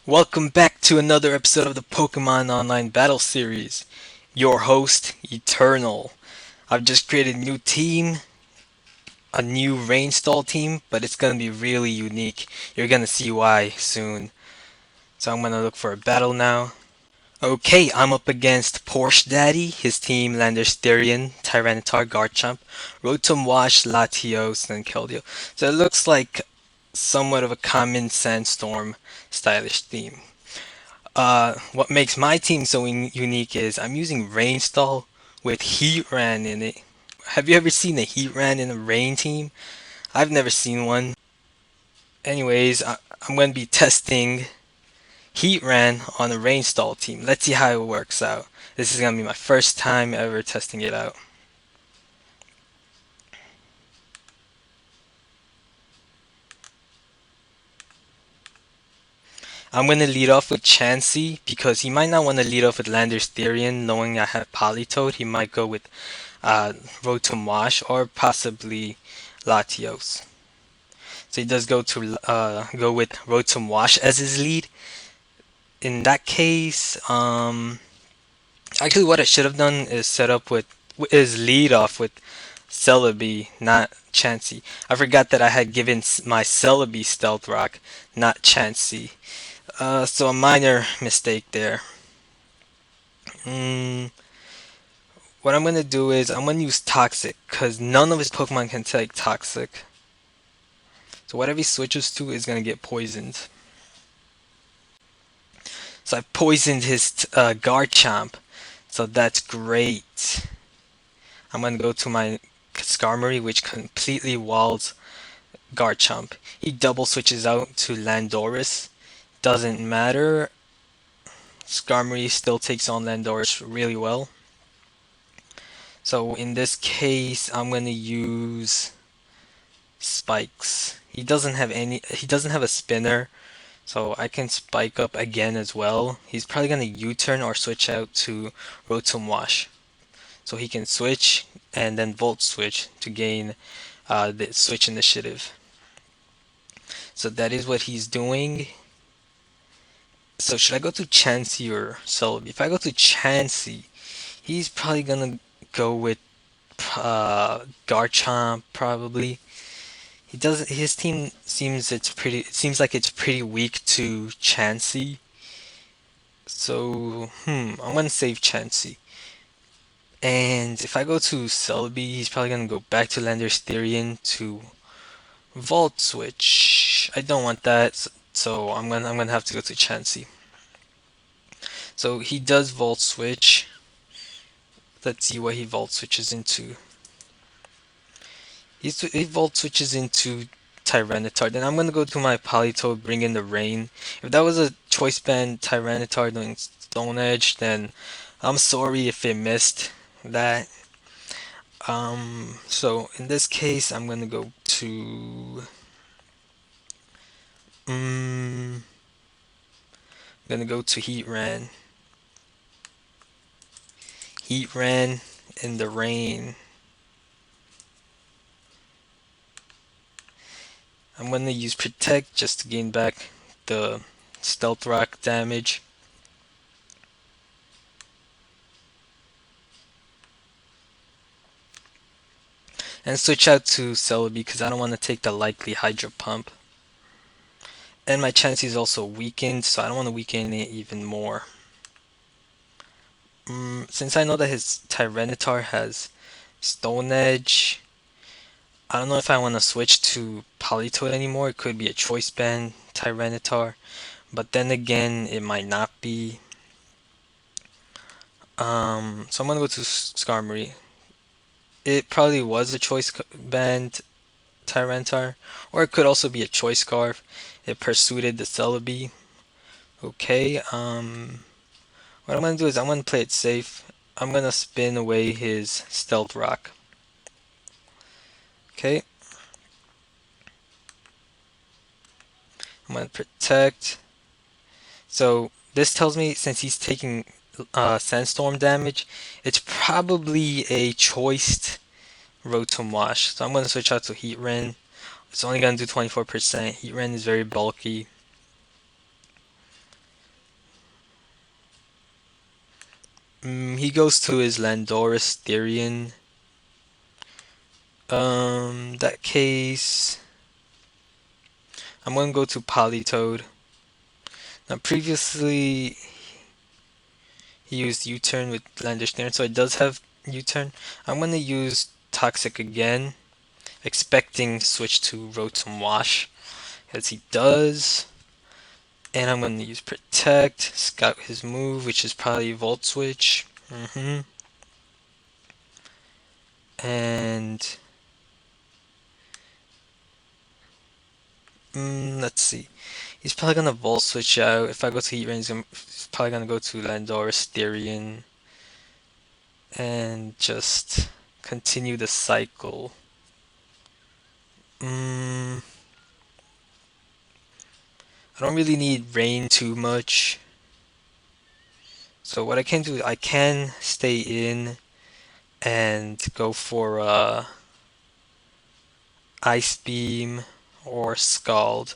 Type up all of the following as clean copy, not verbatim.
Welcome back to another episode of the Pokemon Online Battle Series. Your host, Eternal. I've just created a new team, a new Rainstall team, but it's gonna be really unique. You're gonna see why soon. So I'm gonna look for a battle now. Okay, I'm up against Porsche Daddy, his team Landersterian, Tyranitar, Garchomp, Rotom Wash, Latios, and Keldeo. So it looks like somewhat of a common Sandstorm stylish theme. What makes my team so unique is I'm using Rainstall with Heatran in it. Have you ever seen a Heatran in a Rain team? I've never seen one. Anyways, I'm going to be testing Heatran on a Rainstall team. Let's see how it works out. This is going to be my first time ever testing it out. I'm going to lead off with Chansey because he might not want to lead off with Landersterian knowing I have Politoed. He might go with Rotom Wash or possibly Latios. So he does go with Rotom Wash as his lead. In that case, actually what I should have done is set up with lead off with Celebi, not Chansey. I forgot that I had given my Celebi Stealth Rock, not Chansey. So a minor mistake there. What I'm gonna do is I'm gonna use Toxic because none of his Pokemon can take Toxic. So whatever he switches to is gonna get poisoned. So I poisoned his Garchomp, so that's great. I'm gonna go to my Skarmory, which completely walls Garchomp. He double switches out to Landorus. Doesn't matter. Skarmory still takes on Landorus really well. So in this case, I'm gonna use Spikes. He doesn't have a spinner, so I can spike up again as well. He's probably gonna U-turn or switch out to Rotom Wash. So he can switch and then Volt switch to gain the switch initiative. So that is what he's doing. So should I go to Chansey or Celebi? If I go to Chansey, he's probably gonna go with Garchomp probably. He doesn't. His team seems It seems like it's pretty weak to Chansey. So I'm gonna save Chansey. And if I go to Celebi, he's probably gonna go back to Landersterian to Volt Switch. I don't want that, so I'm gonna have to go to Chansey. So he does Volt Switch. Let's see what he Volt Switches into. He Volt Switches into Tyranitar. Then I'm gonna go to my Politoed, bring in the Rain. If that was a Choice Band Tyranitar doing Stone Edge, then I'm sorry if it missed that. So in this case, I'm gonna go to. I'm gonna go to Heatran. Heatran in the Rain. I'm gonna use Protect just to gain back the Stealth Rock damage. And switch out to Celebi because I don't want to take the likely Hydro Pump. And my Chansey is also weakened, so I don't want to weaken it even more. Since I know that his Tyranitar has Stone Edge, I don't know if I want to switch to Politoed anymore. It could be a Choice Band Tyranitar, but then again, it might not be. So I'm gonna go to Skarmory. It probably was a Choice Band Tyranitar, or it could also be a Choice Scarf. It pursued the Celebi. Okay, what I'm gonna do is I'm gonna play it safe. I'm gonna spin away his Stealth Rock. Okay. I'm gonna protect. So this tells me since he's taking Sandstorm damage, it's probably a choiced Rotom Wash. So I'm going to switch out to Heatran. It's only going to do 24%. Heatran is very bulky. He goes to his Landorus Therian. That case, I'm going to go to Politoed. Now, previously, he used U-turn with Landorus Therian, so it does have U-turn. I'm going to use Toxic again, expecting switch to Rotom Wash, as he does. And I'm going to use Protect, scout his move, which is probably Volt Switch. And let's see. He's probably gonna Volt Switch out. If I go to Heatran, he's probably gonna go to Landorus Therian and just continue the cycle. I don't really need Rain too much. So what I can do, I can stay in and go for Ice Beam or Scald.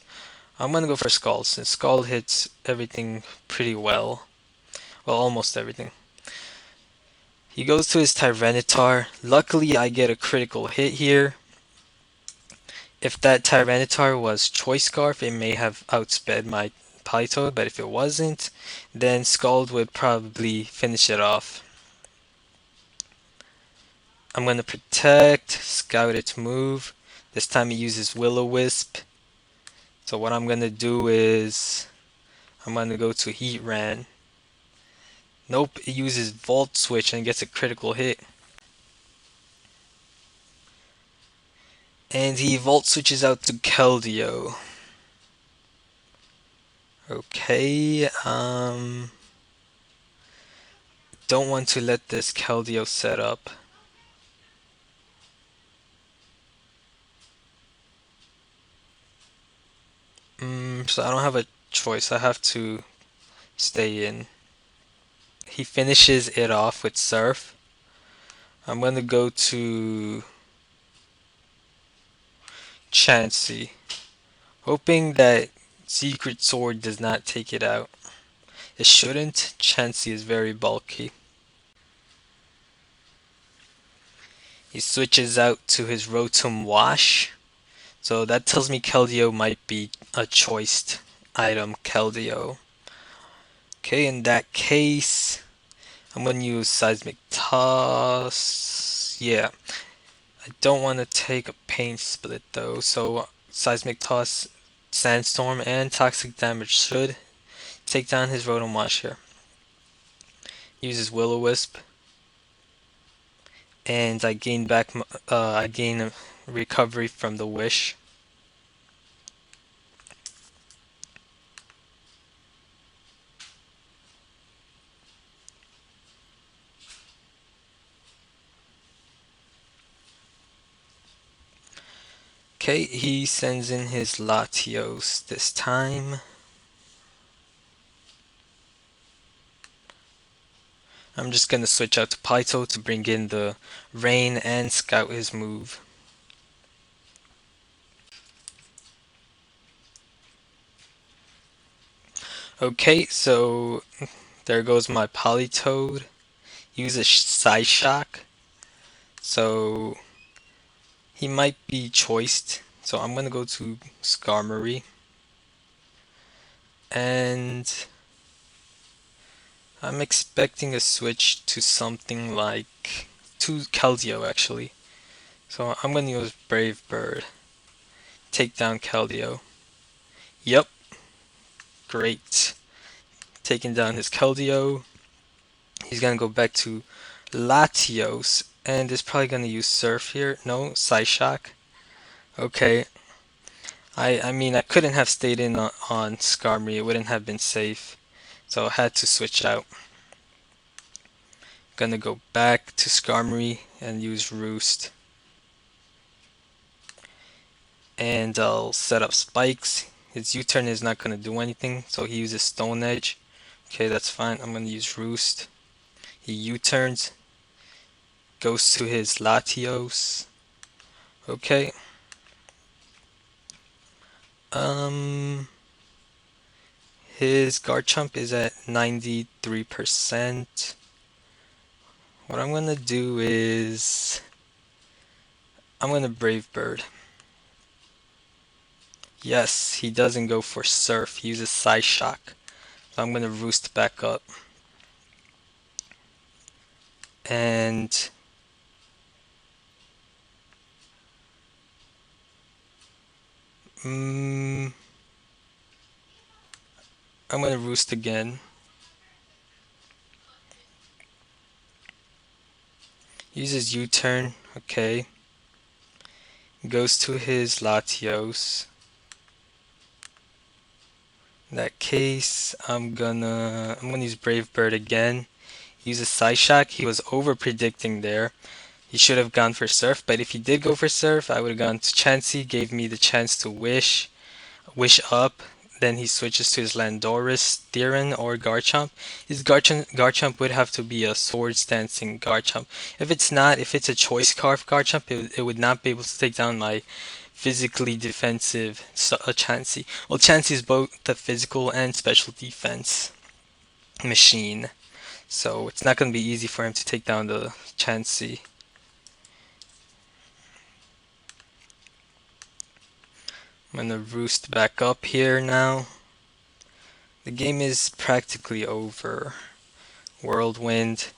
I'm gonna go for Scald since Scald hits everything pretty well. Well, almost everything. He goes to his Tyranitar. Luckily, I get a critical hit here. If that Tyranitar was Choice Scarf, it may have outsped my Politoed, but if it wasn't, then Scald would probably finish it off. I'm going to Protect, scout its move. This time he uses Will-O-Wisp. So what I'm going to do is, I'm going to go to Heatran. Nope, it uses Volt Switch and gets a critical hit. And he Volt Switches out to Keldeo. Okay, don't want to let this Keldeo set up. So I don't have a choice. I have to stay in. He finishes it off with Surf. I'm gonna go to Chansey, hoping that Secret Sword does not take it out. It shouldn't. Chansey is very bulky. He switches out to his Rotom Wash. So that tells me Keldeo might be a choiced item, Keldeo. Okay, in that case, I'm going to use Seismic Toss. Yeah, I don't want to take a Pain Split though, so Seismic Toss, Sandstorm, and Toxic Damage should take down his Rotom Wash here. Uses Will-O-Wisp, and I gain a recovery from the Wish. Okay, he sends in his Latios this time. I'm just gonna switch out to Pyto to bring in the Rain and scout his move. Okay, so there goes my Politoed. Uses Psyshock. So he might be choiced. So I'm gonna go to Skarmory. And I'm expecting a switch to something like to Keldeo actually. So I'm gonna use Brave Bird. Take down Keldeo. Yep. Great. Taking down his Keldeo. He's gonna go back to Latios and is probably gonna use Surf here. No, Psyshock. Okay. I mean I couldn't have stayed in on Skarmory, it wouldn't have been safe. So I had to switch out. Gonna go back to Skarmory and use Roost. And I'll set up spikes. His U-turn is not gonna do anything, so he uses Stone Edge. Okay, that's fine. I'm gonna use Roost. He U-turns, goes to his Latios. Okay. Um, his Garchomp is at 93%. What I'm gonna do is I'm gonna Brave Bird. Yes, he doesn't go for Surf. He uses Psy Shock. So I'm gonna Roost back up. And mm, I'm gonna Roost again. Uses U-turn. Okay. Goes to his Latios. In that case, I'm gonna use Brave Bird again. Uses Psy Shock. He was over predicting there. He should have gone for Surf, but if he did go for Surf, I would have gone to Chansey, gave me the chance to wish up. Then he switches to his Landorus, Theron, or Garchomp. His Garchomp would have to be a Swords Dancing Garchomp. If it's not, if it's a Choice Scarf Garchomp, it would not be able to take down my physically defensive Chansey. Well, Chansey is both the physical and special defense machine, so it's not going to be easy for him to take down the Chansey. I'm gonna Roost back up here now. The game is practically over. Whirlwind.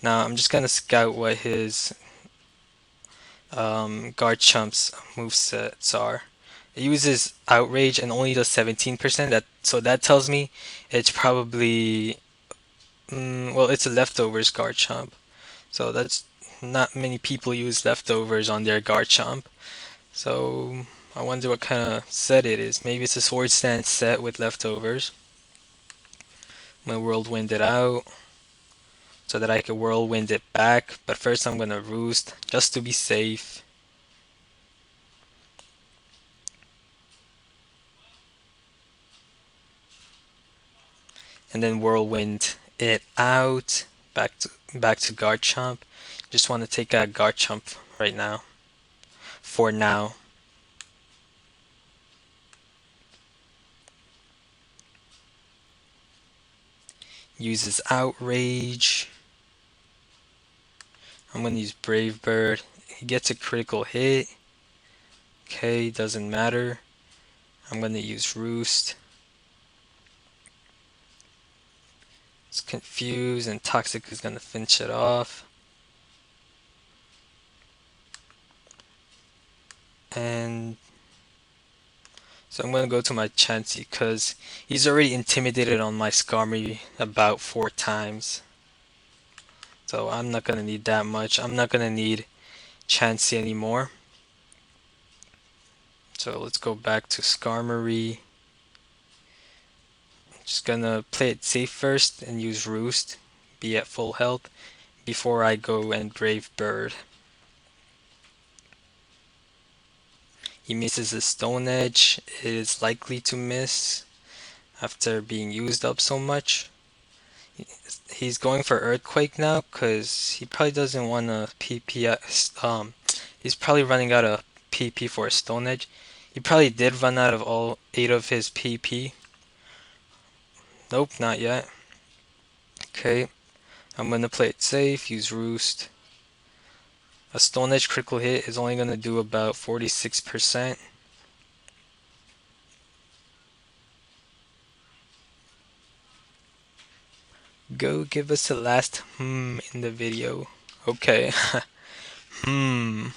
Now I'm just gonna scout what his Garchomp's movesets are. It uses Outrage and only does 17%. So that tells me it's probably well, it's a leftovers Garchomp. So that's not many people use leftovers on their Garchomp. So I wonder what kind of set it is. Maybe it's a Swords Dance set with leftovers. I'm gonna Whirlwind it out so that I can Whirlwind it back. But first I'm gonna Roost just to be safe. And then Whirlwind it out back to Garchomp. Just want to take out Garchomp right now. For now. Uses Outrage. I'm gonna use Brave Bird. He gets a critical hit. Okay, doesn't matter. I'm gonna use Roost. It's confused and Toxic is gonna finish it off. And so I'm gonna go to my Chansey because he's already intimidated on my Skarmory about 4 times. So I'm not gonna need that much. I'm not gonna need Chansey anymore. So let's go back to Skarmory. Just gonna play it safe first and use Roost, be at full health, before I go and Brave Bird. He misses a Stone Edge. It is likely to miss after being used up so much. He's going for Earthquake now because he probably doesn't want to PP. He's probably running out of PP for a Stone Edge. He probably did run out of all 8 of his PP. Nope, not yet. Okay, I'm gonna play it safe, use Roost. A Stone Edge critical hit is only gonna do about 46%. Go give us the last in the video. Okay. Gonna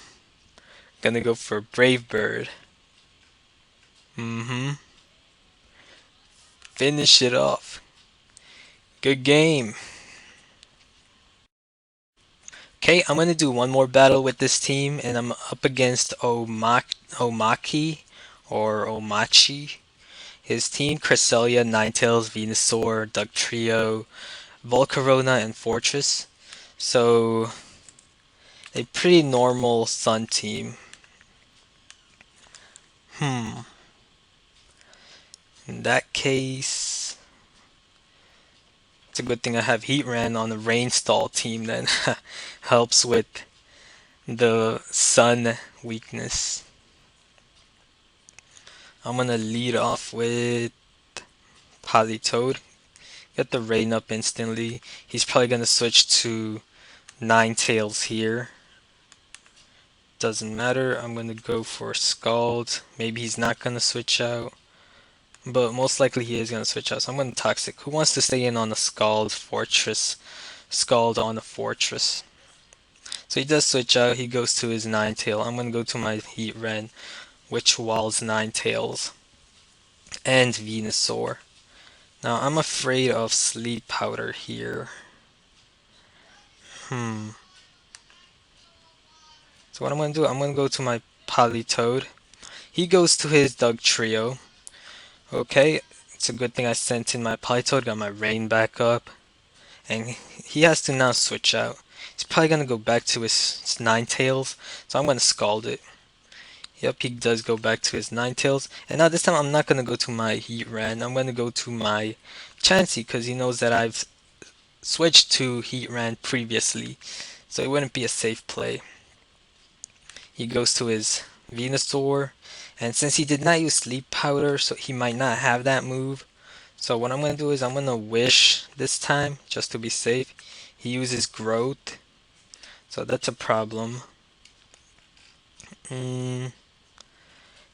go for Brave Bird. Finish it off. Good game. Okay, I'm gonna do one more battle with this team, and I'm up against Omaki or Omachi. His team: Cresselia, Ninetales, Venusaur, Dugtrio, Volcarona, and Fortress. So, a pretty normal Sun team. In that case, it's a good thing I have Heatran on the Rainstall team then. Helps with the sun weakness. I'm gonna lead off with Politoad. Get the rain up instantly. He's probably gonna switch to Ninetales here. Doesn't matter. I'm gonna go for Scald. Maybe he's not gonna switch out. But most likely he is gonna switch out. So I'm gonna Toxic. Who wants to stay in on the Scald Fortress? Scald on the Fortress. So he does switch out. He goes to his Ninetail. I'm gonna go to my Heatran, which walls Ninetales and Venusaur. Now I'm afraid of Sleep Powder here. Hmm. So what I'm gonna do, I'm gonna go to my Politoad. He goes to his Doug Trio. Okay, it's a good thing I sent in my Politoad, got my rain back up. And he has to now switch out. He's probably gonna go back to his Ninetales, so I'm gonna Scald it. Yep, he does go back to his Ninetales. And now this time I'm not gonna go to my Heatran, I'm gonna go to my Chansey, because he knows that I've switched to Heatran previously. So it wouldn't be a safe play. He goes to his Venusaur, and since he did not use Sleep Powder, so he might not have that move. So what I'm going to do is I'm going to Wish this time, just to be safe. He uses Growth, so that's a problem. In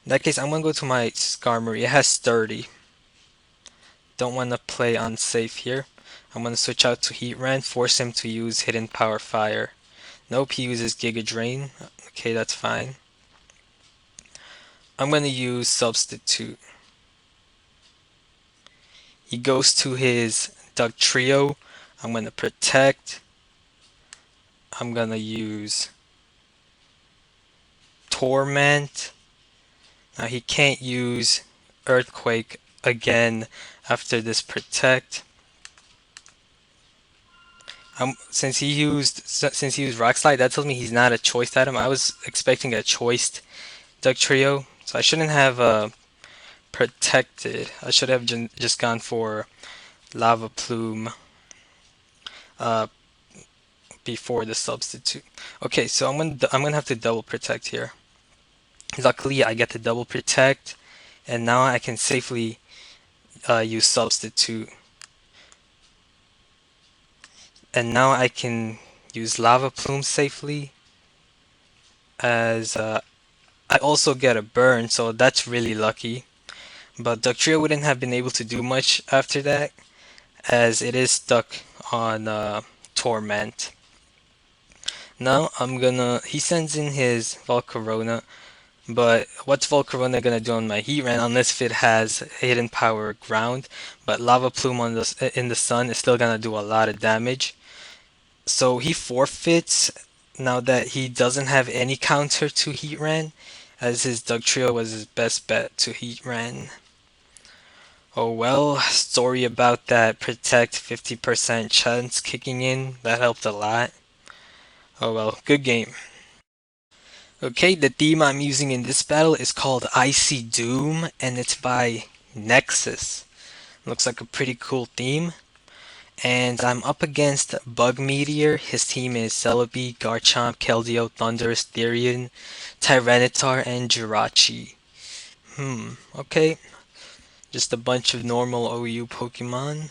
that case, I'm going to go to my Skarmory. It has Sturdy. Don't want to play unsafe here. I'm going to switch out to Heatran, force him to use Hidden Power Fire. Nope, he uses Giga Drain. Okay, that's fine. I'm going to use Substitute. He goes to his Doug Trio. I'm going to Protect. I'm going to use Torment. Now he can't use Earthquake again after this Protect. Since he used Rock Slide, that tells me he's not a choiced item. I was expecting a choiced Doug Trio, so I shouldn't have protected. I should have just gone for Lava Plume uh, before the substitute. Okay, so I'm gonna have to double protect here. Luckily, I get the double protect, and now I can safely use substitute. And now I can use Lava Plume safely, as I also get a burn, so that's really lucky. But Dugtrio wouldn't have been able to do much after that, as it is stuck on Torment. Now he sends in his Volcarona, but what's Volcarona gonna do on my Heatran unless if it has Hidden Power Ground? But Lava Plume in the sun is still gonna do a lot of damage. So he forfeits now that he doesn't have any counter to Heatran, as his Dugtrio was his best bet to Heatran. Oh well, sorry about that Protect 50% chance kicking in, that helped a lot. Oh well, good game. Okay, the theme I'm using in this battle is called Icy Doom, and it's by Nexus. Looks like a pretty cool theme. And I'm up against Bug Meteor. His team is Celebi, Garchomp, Keldeo, Thundurus, Therian, Tyranitar, and Jirachi. Okay. Just a bunch of normal OU Pokemon.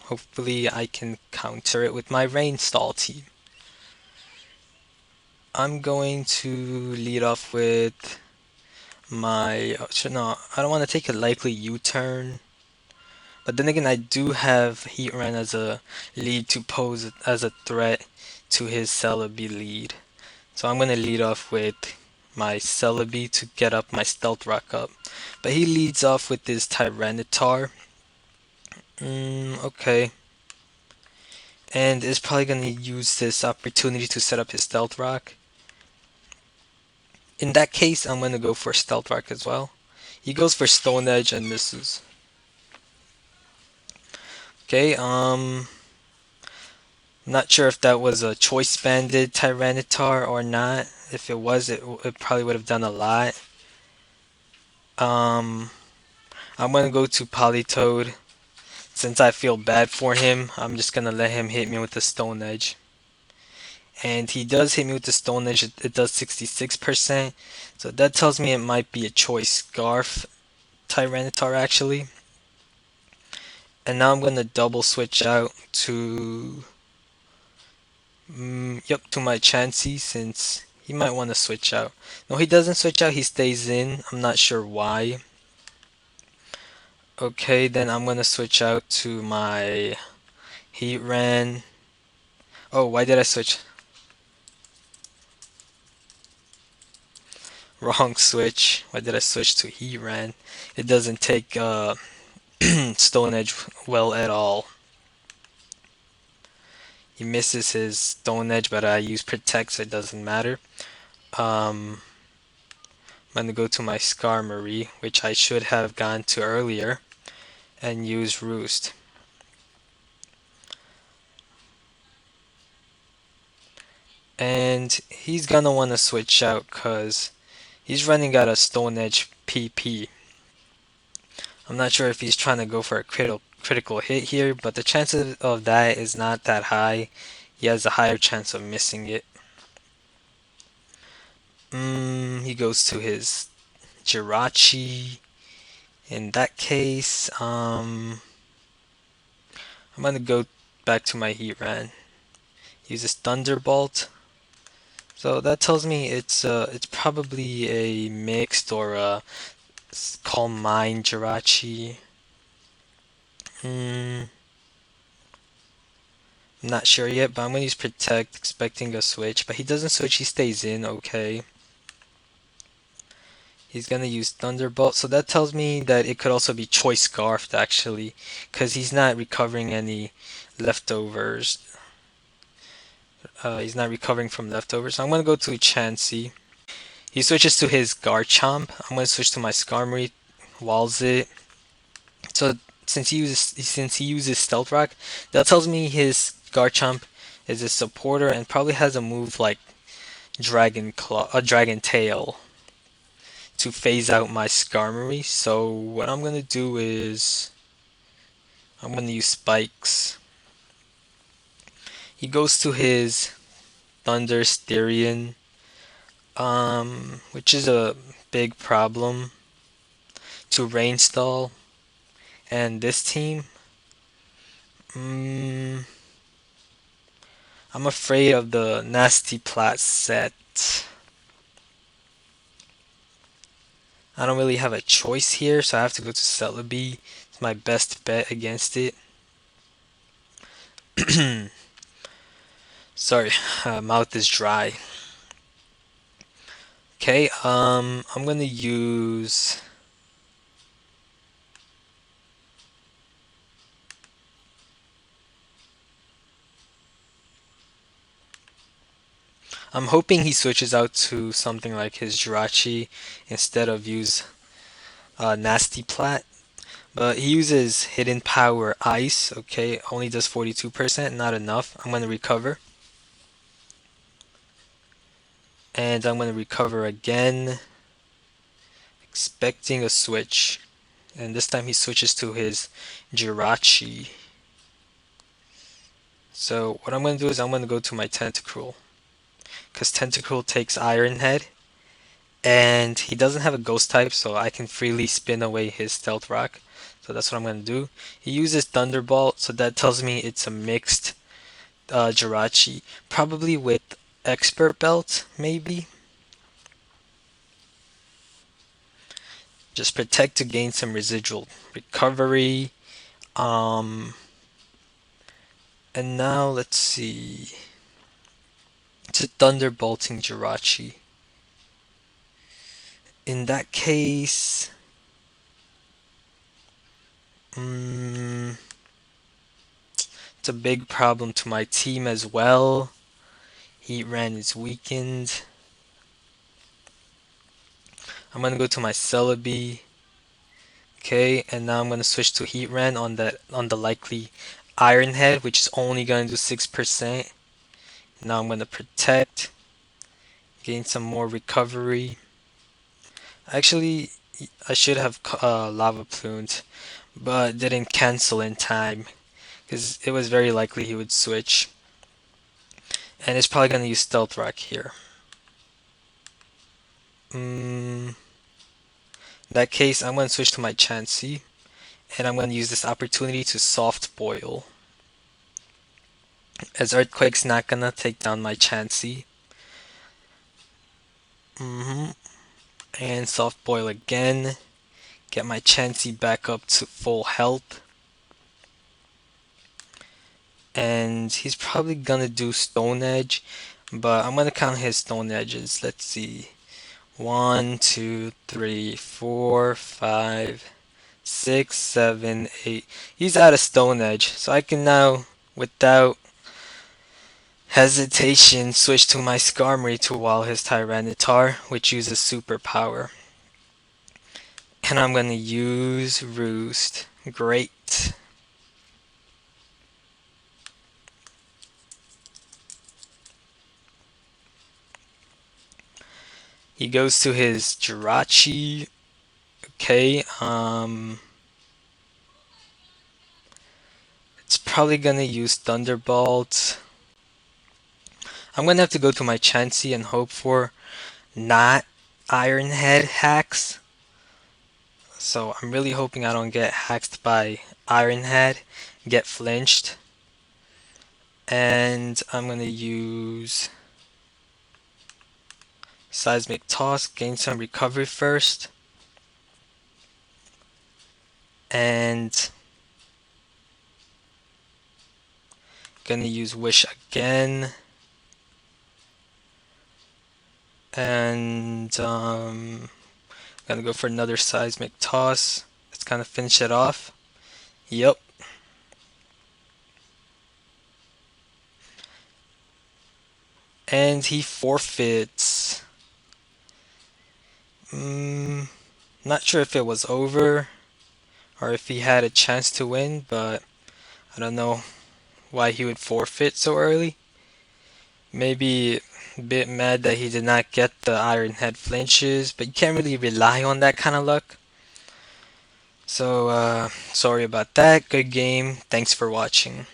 Hopefully I can counter it with my Rainstall team. I'm going to lead off with my... no, I don't want to take a likely U-turn. But then again, I do have Heatran as a lead to pose as a threat to his Celebi lead. So I'm going to lead off with my Celebi to get up my Stealth Rock up. But he leads off with his Tyranitar. Okay. And is probably going to use this opportunity to set up his Stealth Rock. In that case, I'm going to go for Stealth Rock as well. He goes for Stone Edge and misses. Okay, not sure if that was a choice banded Tyranitar or not. If it was, it probably would have done a lot. I'm gonna go to Politoad. Since I feel bad for him, I'm just gonna let him hit me with the Stone Edge. and he does hit me with the Stone Edge. It does 66%, so that tells me it might be a choice Scarf Tyranitar actually. And now I'm gonna double switch out to to my Chansey since he might want to switch out. No, he doesn't switch out. He stays in. I'm not sure why. Okay, then I'm gonna switch out to my Heatran. Oh, why did I switch? Wrong switch. Why did I switch to Heatran? It doesn't take Stone Edge well at all. He misses his Stone Edge, but I use Protect, so it doesn't matter. I'm gonna go to my Skarmory, which I should have gone to earlier, and use Roost. And he's gonna want to switch out because he's running out of Stone Edge PP. I'm not sure if he's trying to go for a critical hit here, but the chances of that is not that high. He has a higher chance of missing it. He goes to his Jirachi. In that case, I'm gonna go back to my Heatran. Uses Thunderbolt. So that tells me it's probably a mixed or a Calm Mind Jirachi. I'm not sure yet, but I'm gonna use Protect, expecting a switch. But he doesn't switch, he stays in, okay. He's gonna use Thunderbolt, so that tells me that it could also be Choice Scarfed actually, because he's not recovering any leftovers. He's not recovering from leftovers. So I'm gonna go to Chansey. He switches to his Garchomp. I'm gonna switch to my Skarmory, walls it. So since he uses Stealth Rock, that tells me his Garchomp is a supporter and probably has a move like Dragon Claw, a Dragon Tail, to phase out my Skarmory. So what I'm gonna do is I'm gonna use Spikes. He goes to his Thunder Styrian, which is a big problem to rain stall. And this team, mm, I'm afraid of the Nasty Plat set. I don't really have a choice here, so I have to go to Celebi. It's my best bet against it. Sorry, mouth is dry. Okay, I'm gonna use. I'm hoping he switches out to something like his Jirachi instead of use Nasty Plat. But he uses Hidden Power Ice, okay, only does 42%, not enough. I'm gonna recover. And I'm gonna recover again, expecting a switch. And this time he switches to his Jirachi. So what I'm gonna do is I'm gonna go to my Tentacruel, because Tentacruel takes Iron Head, and he doesn't have a Ghost type, so I can freely spin away his Stealth Rock. So that's what I'm gonna do. He uses Thunderbolt, so that tells me it's a mixed Jirachi, probably with Expert Belt, maybe. Just Protect to gain some residual recovery. Um, and now let's see. It's a Thunderbolting Jirachi. In that case, it's a big problem to my team as well. Heatran is weakened. I'm gonna go to my Celebi. Okay, and now I'm gonna switch to Heatran on the likely Iron Head, which is only gonna do 6%. Now I'm gonna Protect, gain some more recovery. Actually, I should have Lava Plumed, but didn't cancel in time because it was very likely he would switch. And it's probably gonna use Stealth Rock here. In that case, I'm gonna switch to my Chansey, and I'm gonna use this opportunity to Soft Boil, as Earthquake's not gonna take down my Chansey. And Soft Boil again. Get my Chansey back up to full health. And he's probably gonna do Stone Edge, but I'm gonna count his Stone Edges. Let's see. 1, 2, 3, 4, 5, 6, 7, 8. He's out of Stone Edge, so I can now, without hesitation, switch to my Skarmory to wall his Tyranitar, which uses Superpower. And I'm gonna use Roost. Great. He goes to his Jirachi. Okay, it's probably gonna use Thunderbolt. I'm gonna have to go to my Chansey and hope for not Iron Head hacks. So I'm really hoping I don't get hacked by Iron Head, get flinched. And I'm gonna use Seismic Toss, gain some recovery first. And gonna use Wish again. And gonna go for another Seismic Toss. Let's kind of finish it off. Yep. And he forfeits. Not sure if it was over or if he had a chance to win, but I don't know why he would forfeit so early. Maybe a bit mad that he did not get the Iron Head flinches, but you can't really rely on that kind of luck. So, sorry about that. Good game. Thanks for watching.